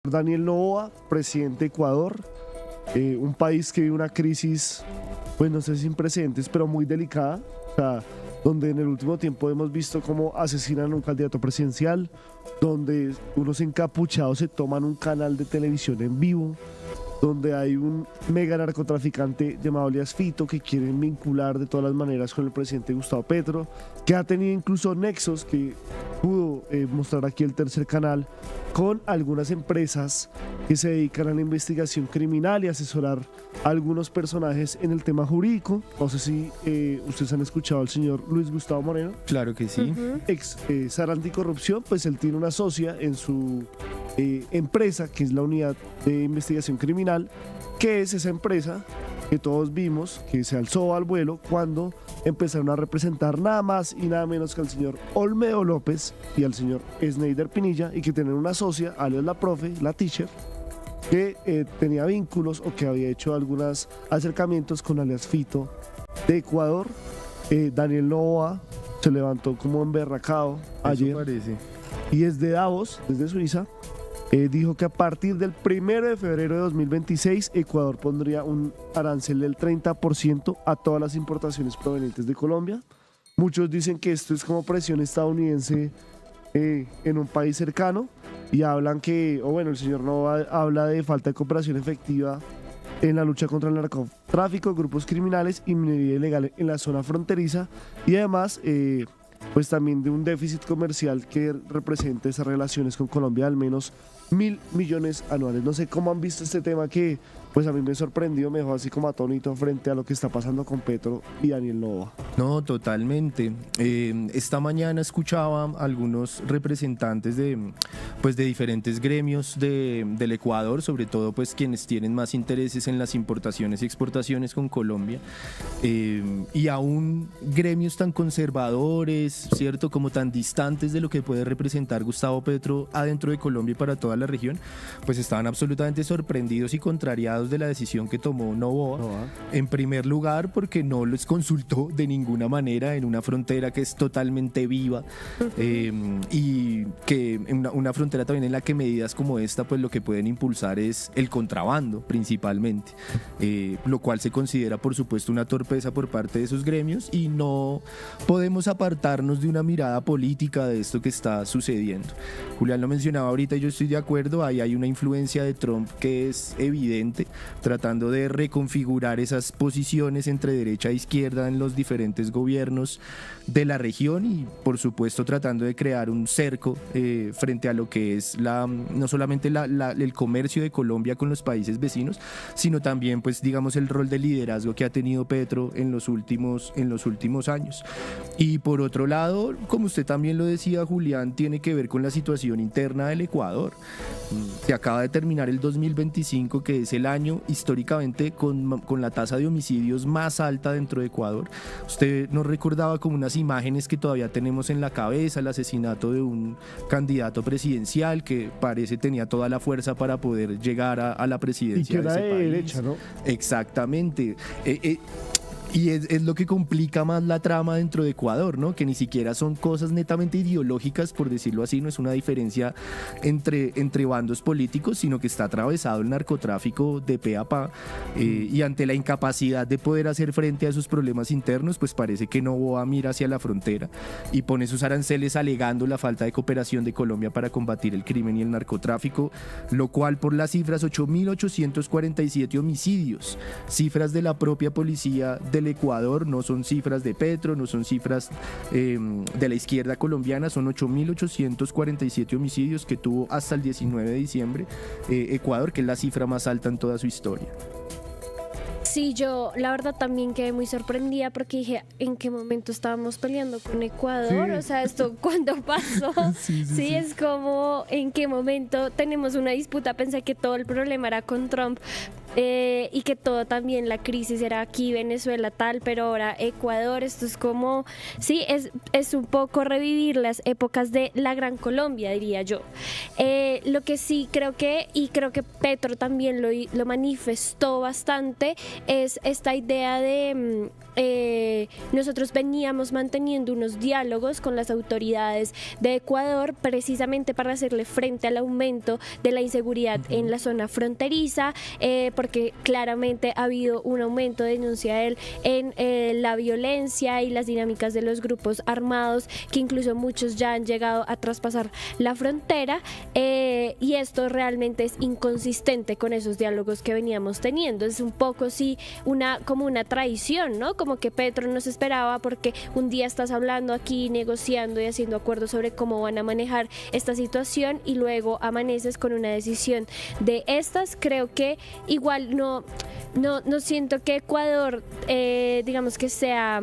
Daniel Noboa, presidente de Ecuador, un país que vive una crisis, pues no sé si sin precedentes, pero muy delicada, o sea, donde en el último tiempo hemos visto cómo asesinan a un candidato presidencial, donde unos encapuchados se toman un canal de televisión en vivo, donde hay un mega narcotraficante llamado Alias Fito que quieren vincular de todas las maneras con el presidente Gustavo Petro, que ha tenido incluso nexos que pudo mostrar aquí el tercer canal con algunas empresas que se dedican a la investigación criminal y asesorar a algunos personajes en el tema jurídico. No sé si ustedes han escuchado al señor Luis Gustavo Moreno. Claro que sí. Ex SAR Anticorrupción, pues él tiene una socia en su empresa, que es la Unidad de Investigación Criminal, que es esa empresa que todos vimos que se alzó al vuelo cuando empezaron a representar nada más y nada menos que al señor Olmedo López y al señor Sneider Pinilla, y que tenían una socia, alias la profe, la teacher, que tenía vínculos o que había hecho algunos acercamientos con alias Fito de Ecuador. Daniel Noboa se levantó como emberracado ayer. Eso parece. Y desde Davos, desde Suiza, dijo que a partir del 1 de febrero de 2026 Ecuador pondría un arancel del 30% a todas las importaciones provenientes de Colombia. Muchos dicen que esto es como presión estadounidense en un país cercano, y hablan que, o bueno, el señor Nova habla de falta de cooperación efectiva en la lucha contra el narcotráfico, grupos criminales y minería ilegal en la zona fronteriza, y además pues también de un déficit comercial que representa esas relaciones con Colombia de al menos 1.000 millones anuales. No sé cómo han visto este tema que pues a mí me sorprendió, me dejó así como atónito frente a lo que está pasando con Petro y Daniel Noboa. No, totalmente. Esta mañana escuchaba a algunos representantes de diferentes gremios del Ecuador, sobre todo pues quienes tienen más intereses en las importaciones y exportaciones con Colombia, y aún gremios tan conservadores, ¿cierto?, como tan distantes de lo que puede representar Gustavo Petro adentro de Colombia y para toda la región, pues estaban absolutamente sorprendidos y contrariados de la decisión que tomó Noboa. En primer lugar, porque no los consultó de ninguna manera en una frontera que es totalmente viva, y que una frontera también en la que medidas como esta pues lo que pueden impulsar es el contrabando principalmente, lo cual se considera por supuesto una torpeza por parte de esos gremios, y no podemos apartarnos de una mirada política de esto que está sucediendo. Julián lo mencionaba ahorita y yo estoy de acuerdo, ahí hay una influencia de Trump que es evidente, tratando de reconfigurar esas posiciones entre derecha e izquierda en los diferentes gobiernos de la región, y por supuesto tratando de crear un cerco frente a lo que es no solamente el comercio de Colombia con los países vecinos, sino también pues digamos el rol de liderazgo que ha tenido Petro en los últimos años. Y por otro lado, como usted también lo decía, Julián, tiene que ver con la situación interna del Ecuador. Se acaba de terminar el 2025, que es el año históricamente con la tasa de homicidios más alta dentro de Ecuador. Usted nos recordaba como unas imágenes que todavía tenemos en la cabeza, el asesinato de un candidato presidencial que parece tenía toda la fuerza para poder llegar a la presidencia. Y que era de ese país. derecha, ¿no? Exactamente. Y es lo que complica más la trama dentro de Ecuador, ¿no? Que ni siquiera son cosas netamente ideológicas, por decirlo así, no es una diferencia entre bandos políticos, sino que está atravesado el narcotráfico de pe a pa, y ante la incapacidad de poder hacer frente a esos problemas internos, pues parece que Noboa mira hacia la frontera y pone sus aranceles alegando la falta de cooperación de Colombia para combatir el crimen y el narcotráfico, lo cual por las cifras 8.847 homicidios, cifras de la propia policía del Ecuador, no son cifras de Petro, no son cifras de la izquierda colombiana, son 8.847 homicidios que tuvo hasta el 19 de diciembre Ecuador, que es la cifra más alta en toda su historia. Sí, yo la verdad también quedé muy sorprendida porque dije, ¿en qué momento estábamos peleando con Ecuador? Sí. O sea, ¿esto cuándo pasó? Sí, es como, ¿en qué momento tenemos una disputa? Pensé que todo el problema era con Trump, y que todo también, la crisis era aquí, Venezuela tal, pero ahora Ecuador, esto es como, sí, es un poco revivir las épocas de la Gran Colombia, diría yo. Lo que sí creo que Petro también lo manifestó bastante, es esta idea de nosotros veníamos manteniendo unos diálogos con las autoridades de Ecuador precisamente para hacerle frente al aumento de la inseguridad en la zona fronteriza, porque claramente ha habido un aumento, denuncia él, en la violencia y las dinámicas de los grupos armados, que incluso muchos ya han llegado a traspasar la frontera, y esto realmente es inconsistente con esos diálogos que veníamos teniendo. Es un poco sí como una traición, ¿no? Como que Petro nos esperaba porque un día estás hablando aquí, negociando y haciendo acuerdos sobre cómo van a manejar esta situación y luego amaneces con una decisión de estas. Creo que igual no siento que Ecuador digamos que sea...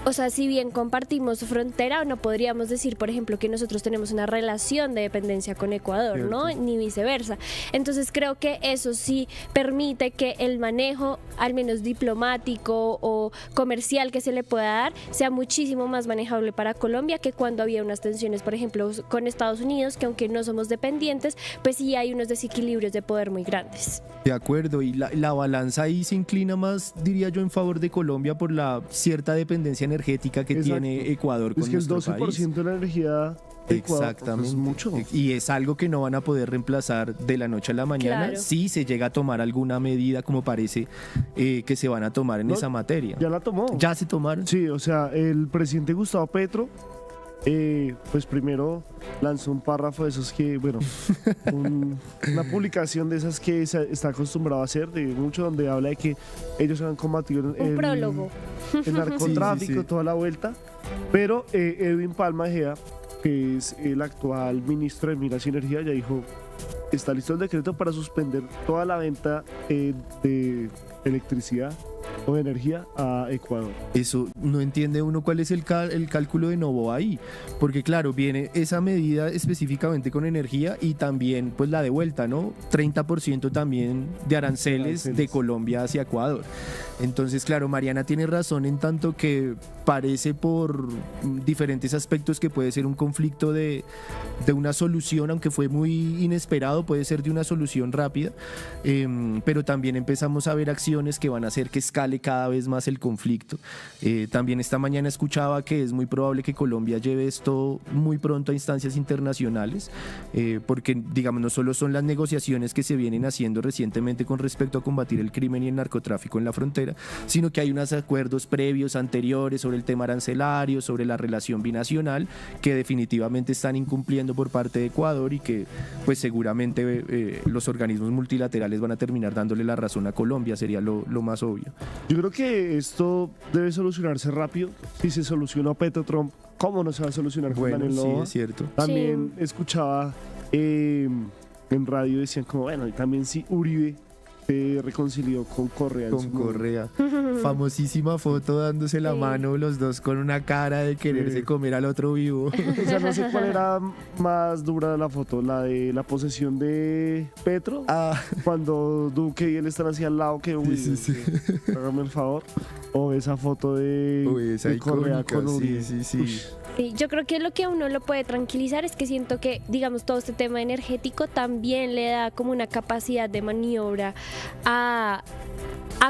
O sea, si bien compartimos frontera, no podríamos decir, por ejemplo, que nosotros tenemos una relación de dependencia con Ecuador, ¿no? Ni viceversa. Entonces creo que eso sí permite que el manejo, al menos diplomático o comercial que se le pueda dar, sea muchísimo más manejable para Colombia que cuando había unas tensiones, por ejemplo, con Estados Unidos, que aunque no somos dependientes, pues sí hay unos desequilibrios de poder muy grandes. De acuerdo, y la balanza ahí se inclina más, diría yo, en favor de Colombia por la cierta dependencia energética que tiene Ecuador con nuestro país. Es que el 12% de la energía de Ecuador, exactamente, pues es mucho. Y es algo que no van a poder reemplazar de la noche a la mañana, claro, si se llega a tomar alguna medida como parece que se van a tomar en esa materia. Ya la tomó. ¿Ya se tomaron? Sí, o sea, el presidente Gustavo Petro pues primero lanzó un párrafo de esos que, bueno, una publicación de esas que está acostumbrado a hacer, de mucho, donde habla de que ellos han combatido un prólogo, el narcotráfico, sí. toda la vuelta, pero Edwin Palma Ejea, que es el actual ministro de Minas y Energía, ya dijo, está listo el decreto para suspender toda la venta de electricidad o de energía a Ecuador. Eso no entiende uno cuál es el cálculo de Novoa ahí, porque claro, viene esa medida específicamente con energía y también pues la de vuelta, ¿no? 30% también de aranceles de Colombia hacia Ecuador. Entonces, claro, Mariana tiene razón en tanto que parece por diferentes aspectos que puede ser un conflicto de una solución, aunque fue muy inesperado, puede ser de una solución rápida, pero también empezamos a ver acciones que van a hacer que escale cada vez más el conflicto. También esta mañana escuchaba que es muy probable que Colombia lleve esto muy pronto a instancias internacionales, porque digamos no solo son las negociaciones que se vienen haciendo recientemente con respecto a combatir el crimen y el narcotráfico en la frontera, sino que hay unos acuerdos previos, anteriores, sobre el tema arancelario, sobre la relación binacional, que definitivamente están incumpliendo por parte de Ecuador y que pues seguramente los organismos multilaterales van a terminar dándole la razón a Colombia, sería lo más obvio. Yo creo que esto debe solucionarse rápido. Si se solucionó Petro Trump, ¿cómo no se va a solucionar con Daniel Noboa? Sí, es cierto. También escuchaba en radio, decían como, bueno, y también si Uribe se reconcilió con Correa. Con Correa. Famosísima foto dándose la mano los dos con una cara de quererse comer al otro vivo. O sea, no sé cuál era más dura la foto, la de la posesión de Petro, cuando Duque y él están así al lado, que uy, hágame el favor, o esa foto de Correa con Uribe. Sí, yo creo que lo que a uno lo puede tranquilizar es que siento que, digamos, todo este tema energético también le da como una capacidad de maniobra a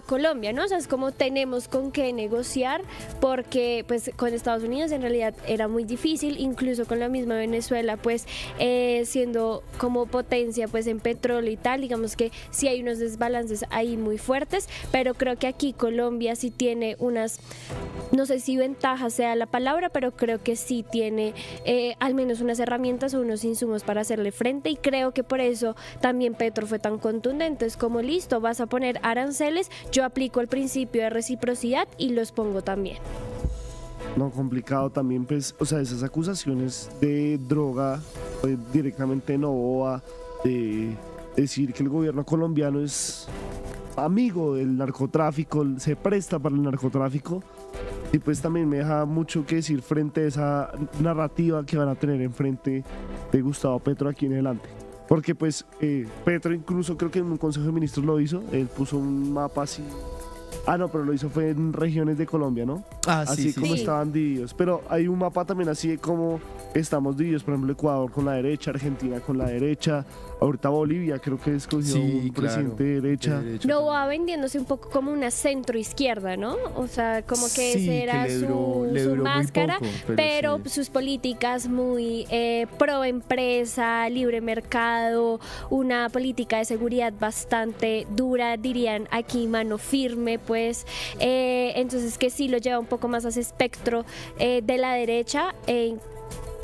Colombia, ¿no? O sea, es como tenemos con qué negociar, porque pues con Estados Unidos en realidad era muy difícil, incluso con la misma Venezuela, pues siendo como potencia pues en petróleo y tal, digamos que sí hay unos desbalances ahí muy fuertes, pero creo que aquí Colombia sí tiene unas, no sé si ventajas sea la palabra, pero creo que sí tiene al menos unas herramientas o unos insumos para hacerle frente, y creo que por eso también Petro fue tan contundente. Es como, listo, vas a poner aranceles, yo aplico el principio de reciprocidad y los pongo también. No, complicado también, pues, o sea, esas acusaciones de droga, pues, directamente de Noboa, de decir que el gobierno colombiano es amigo del narcotráfico, se presta para el narcotráfico, y pues también me deja mucho que decir frente a esa narrativa que van a tener enfrente de Gustavo Petro aquí en adelante. Porque pues Petro incluso creo que en un Consejo de Ministros lo hizo, él puso un mapa así, no, pero lo hizo fue en regiones de Colombia, ¿no? así como Sí. estaban divididos. Pero hay un mapa también así de cómo estamos divididos. Por ejemplo, Ecuador con la derecha, Argentina con la derecha. Ahorita Bolivia creo que escogió un presidente de derecha. No va vendiéndose un poco como una centro izquierda, ¿no? O sea, como que Sí, esa era que le su duró muy máscara, poco, pero sí. sus políticas muy pro empresa, libre mercado, una política de seguridad bastante dura, dirían aquí mano firme, pues. Entonces que sí lo lleva un poco más a ese espectro de la derecha.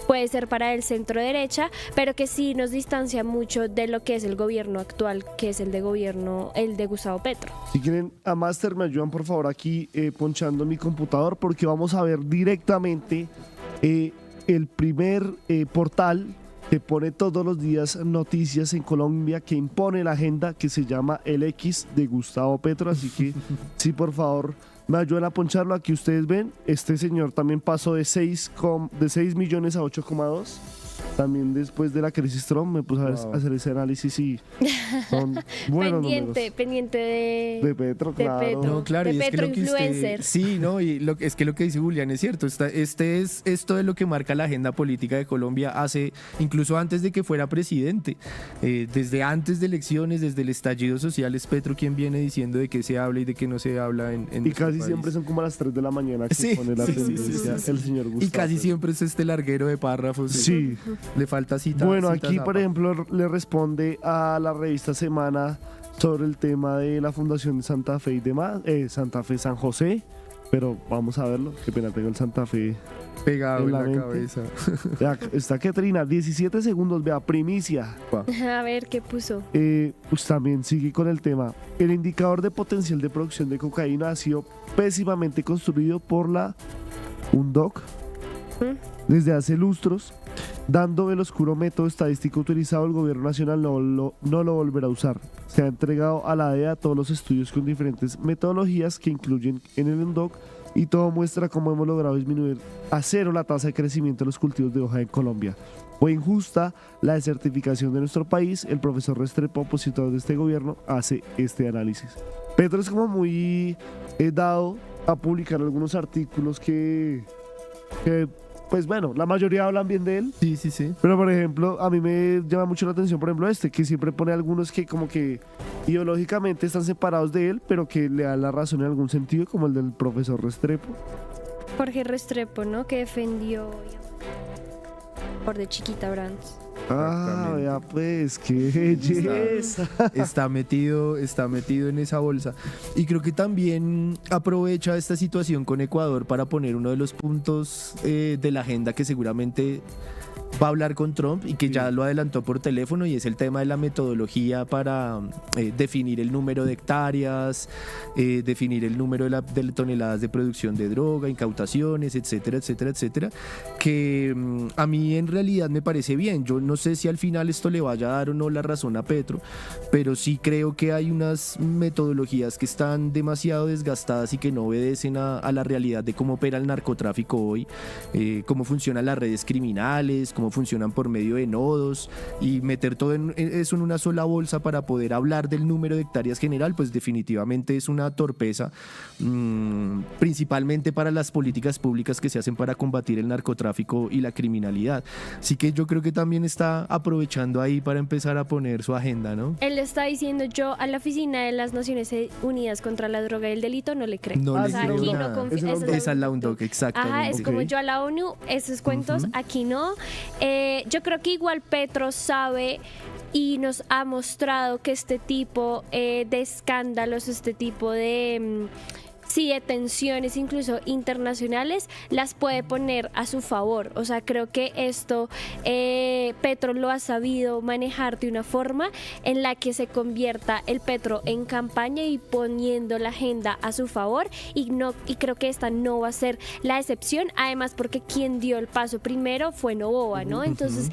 Puede ser para el centro derecha, pero que sí nos distancia mucho de lo que es el gobierno actual, que es el de Gustavo Petro. Si quieren, a Master, me ayudan por favor aquí ponchando mi computador porque vamos a ver directamente el primer portal que pone todos los días noticias en Colombia, que impone la agenda, que se llama El X de Gustavo Petro. Así que sí, por favor, me ayudan a poncharlo. Aquí ustedes ven, este señor también pasó de 6 millones a 8,2. También después de la crisis Trump me puse a hacer ese análisis y son buenos números. Pendiente De Petro, de claro. Petro. No, claro, de y es que Petro lo que influencer. sí, no, y es que lo que dice Julián es cierto. Es esto de lo que marca la agenda política de Colombia hace, incluso antes de que fuera presidente, desde antes de elecciones, desde el estallido social, es Petro quien viene diciendo de qué se habla y de qué no se habla en Y nuestro casi país. siempre son como a las 3 de la mañana que Sí, pone la sí, sí, tendencia sí. el señor Gustavo. Y casi Petro. siempre es este larguero de párrafos. Sí. Le falta cita. Bueno, cita aquí zapa. por ejemplo le responde a la revista Semana sobre el tema de la Fundación de Santa Fe y demás, Santa Fe San José, pero vamos a verlo, qué pena tengo el Santa Fe. Pegado en en la la mente. cabeza. Vea, está Ketrina, 17 segundos, vea, primicia. A ver qué puso. Pues también sigue con el tema. El indicador de potencial de producción de cocaína ha sido pésimamente construido por la UNDOC desde hace lustros, dando el oscuro método estadístico utilizado. El gobierno nacional no lo volverá a usar. Se ha entregado a la DEA todos los estudios con diferentes metodologías que incluyen en el UNDOC y todo muestra cómo hemos logrado disminuir a cero la tasa de crecimiento de los cultivos de hoja en Colombia. Fue injusta la desertificación de nuestro país. El profesor Restrepo, opositor de este gobierno, hace este análisis. Petro es como muy dado a publicar algunos artículos que pues bueno, la mayoría hablan bien de él. Sí, sí, sí. Pero por ejemplo, a mí me llama mucho la atención, por ejemplo, que siempre pone algunos que como que ideológicamente están separados de él, pero que le dan la razón en algún sentido, como el del profesor Restrepo. Jorge Restrepo, ¿no? Que defendió por de Chiquita Brands. Ah, Exactamente. vea pues, qué belleza. Está metido en esa bolsa. Y creo que también aprovecha esta situación con Ecuador para poner uno de los puntos de la agenda que seguramente va a hablar con Trump y que ya lo adelantó por teléfono, y es el tema de la metodología para definir el número de hectáreas, definir el número de toneladas de producción de droga, incautaciones, etcétera, etcétera, etcétera, que a mí en realidad me parece bien. Yo no sé si al final esto le vaya a dar o no la razón a Petro, pero sí creo que hay unas metodologías que están demasiado desgastadas y que no obedecen a la realidad de cómo opera el narcotráfico hoy, cómo funcionan las redes criminales, cómo funcionan por medio de nodos, y meter todo eso en una sola bolsa para poder hablar del número de hectáreas general, pues definitivamente es una torpeza, principalmente para las políticas públicas que se hacen para combatir el narcotráfico y la criminalidad. Así que yo creo que también está aprovechando ahí para empezar a poner su agenda, ¿no? Él está diciendo: yo a la Oficina de las Naciones Unidas contra la Droga y el Delito no le creo. No le o sea, creo aquí nada. no confío. Esa es la Esa es la UNDOC, exactamente. Ajá, es como yo a la ONU, esos cuentos, aquí no. Yo creo que igual Petro sabe y nos ha mostrado que este tipo de escándalos, este tipo de tensiones incluso internacionales, las puede poner a su favor. O sea, creo que esto Petro lo ha sabido manejar de una forma en la que se convierta el Petro en campaña y poniendo la agenda a su favor, y creo que esta no va a ser la excepción, además porque quien dio el paso primero fue Noboa, ¿no? Entonces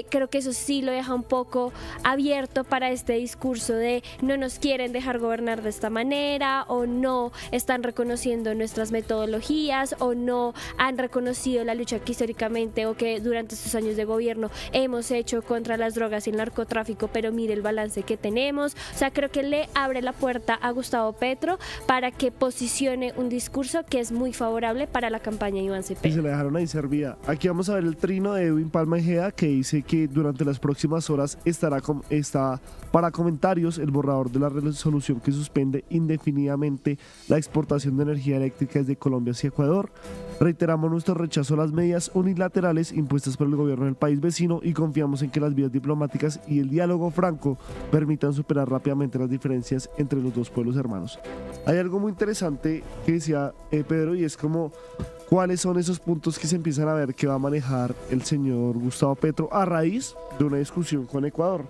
creo que eso sí lo deja un poco abierto para este discurso de no nos quieren dejar gobernar de esta manera, o no estamos están reconociendo nuestras metodologías o no han reconocido la lucha que históricamente o que durante estos años de gobierno hemos hecho contra las drogas y el narcotráfico, pero mire el balance que tenemos. O sea, creo que le abre la puerta a Gustavo Petro para que posicione un discurso que es muy favorable para la campaña de Iván Cepeda. Y se la dejaron ahí servida. Aquí vamos a ver el trino de Edwin Palma Ejea, que dice que durante las próximas horas está para comentarios el borrador de la resolución que suspende indefinidamente la exportación de energía eléctrica desde Colombia hacia Ecuador. Reiteramos nuestro rechazo a las medidas unilaterales impuestas por el gobierno del país vecino y confiamos en que las vías diplomáticas y el diálogo franco permitan superar rápidamente las diferencias entre los dos pueblos hermanos. Hay algo muy interesante que decía Pedro, y es como cuáles son esos puntos que se empiezan a ver que va a manejar el señor Gustavo Petro a raíz de una discusión con Ecuador.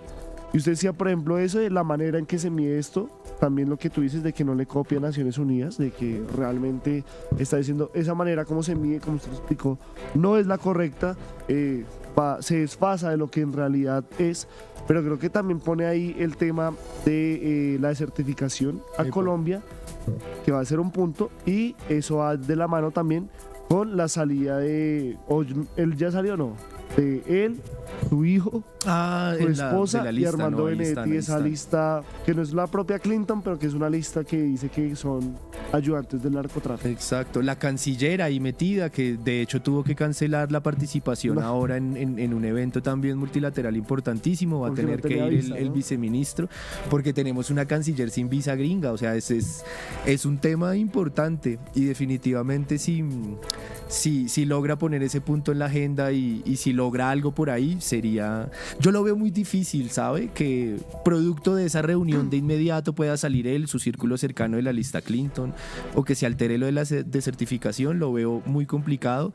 Y usted decía, por ejemplo, eso de la manera en que se mide esto, también lo que tú dices de que no le copia a Naciones Unidas, de que realmente está diciendo esa manera como se mide, como usted lo explicó, no es la correcta, se desfasa de lo que en realidad es, pero creo que también pone ahí el tema de la desertificación a Colombia, que va a ser un punto, y eso va de la mano también con la salida de, ¿él ya salió o no? De él, su hijo, su esposa y Armando Benedetti, esa lista que no es la propia Clinton, pero que es una lista que dice que son ayudantes del narcotráfico. Exacto, la canciller ahí metida, que de hecho tuvo que cancelar la participación ahora en un evento también multilateral importantísimo, va a tener que ir visa, el viceministro, porque tenemos una canciller sin visa gringa, o sea, es un tema importante y definitivamente si logra poner ese punto en la agenda y si logra algo por ahí, sería... Yo lo veo muy difícil, ¿sabe? Que producto de esa reunión de inmediato pueda salir él, su círculo cercano de la lista Clinton, o que se altere lo de la desertificación, lo veo muy complicado,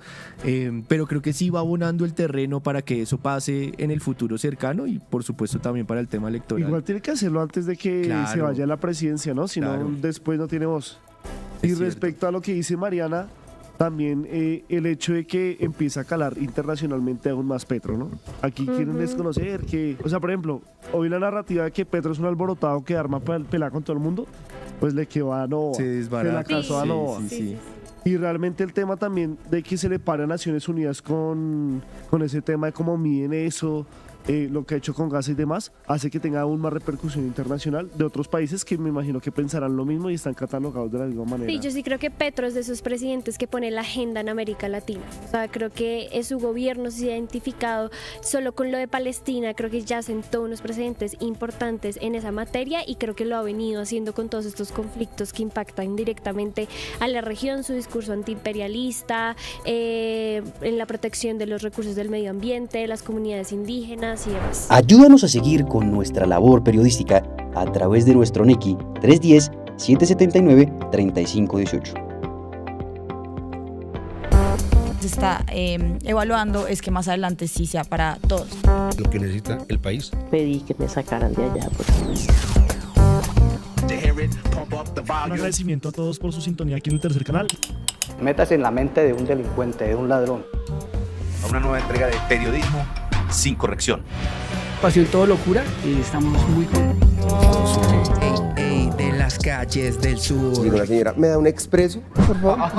pero creo que sí va abonando el terreno para que eso pase en el futuro cercano y por supuesto también para el tema electoral. Igual tiene que hacerlo antes de que se vaya a la presidencia, ¿no? Si no, después no tiene voz. Y respecto a lo que dice Mariana, también el hecho de que empieza a calar internacionalmente aún más Petro, ¿no? Aquí quieren desconocer que, o sea, por ejemplo, hoy la narrativa de que Petro es un alborotado que arma pelea con todo el mundo, pues le quedó a Novoa, se la casó a Novoa. Y realmente el tema también de que se le pare a Naciones Unidas con ese tema de cómo miden eso, lo que ha hecho con Gaza y demás, hace que tenga aún más repercusión internacional de otros países que me imagino que pensarán lo mismo y están catalogados de la misma manera. Sí, yo sí creo que Petro es de esos presidentes que pone la agenda en América Latina. O sea, creo que su gobierno se ha identificado solo con lo de Palestina, creo que ya sentó unos precedentes importantes en esa materia y creo que lo ha venido haciendo con todos estos conflictos que impactan directamente a la región, su discurso antiimperialista, en la protección de los recursos del medio ambiente, las comunidades indígenas y demás. Ayúdanos a seguir con nuestra labor periodística a través de nuestro NECI 310-779-3518. Se está evaluando es que más adelante sí sea para todos. Lo que necesita el país. Pedí que me sacaran de allá. Un agradecimiento a todos por su sintonía aquí en el tercer canal. Métase en la mente de un delincuente, de un ladrón. A una nueva entrega de periodismo sin corrección. Pasión todo locura y estamos muy contentos. De las calles del sur. Digo, la señora, ¿me da un expreso, por favor?